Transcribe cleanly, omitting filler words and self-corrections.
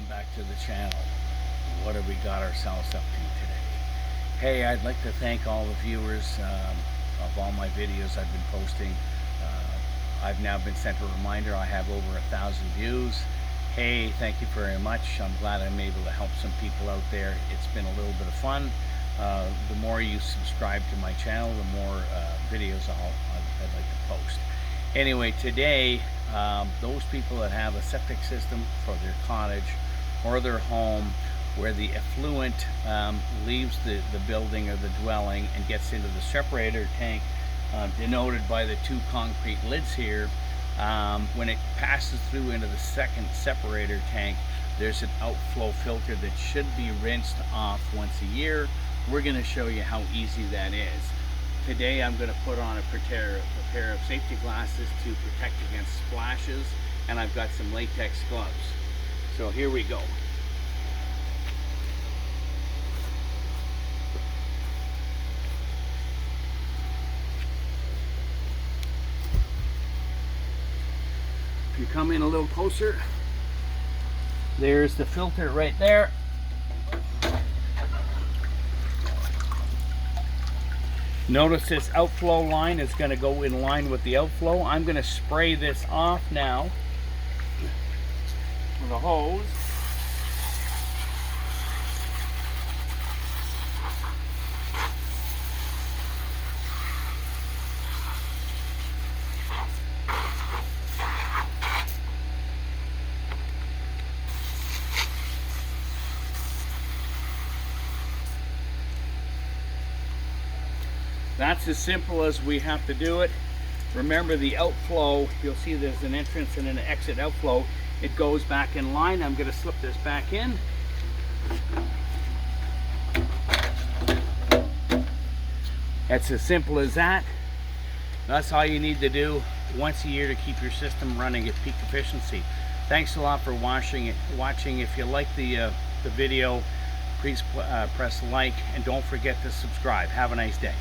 back to the channel. What have we got ourselves up to today? Hey, I'd like to thank all the viewers of all my videos I've been posting. I've now been sent a reminder I have over 1,000 views. Hey, thank you very much. I'm glad I'm able to help some people out there. It's been a little bit of fun. The more you subscribe to my channel, the more videos I'd like to post. Anyway, today, those people that have a septic system for their cottage or their home where the effluent leaves the building or the dwelling and gets into the separator tank, denoted by the two concrete lids here, when it passes through into the second separator tank, there's an outflow filter that should be rinsed off once a year. We're going to show you how easy that is. Today I'm going to put on a pair of safety glasses to protect against splashes, and I've got some latex gloves. So here we go. If you come in a little closer, there's the filter right there. Notice this outflow line is going to go in line with the outflow. I'm going to spray this off now with a hose. That's as simple as we have to do it. Remember, the outflow, you'll see there's an entrance and an exit outflow. It goes back in line. I'm going to slip this back in. That's as simple as that. That's all you need to do once a year to keep your system running at peak efficiency. Thanks a lot for watching. If you like the video, please press like, and don't forget to subscribe. Have a nice day.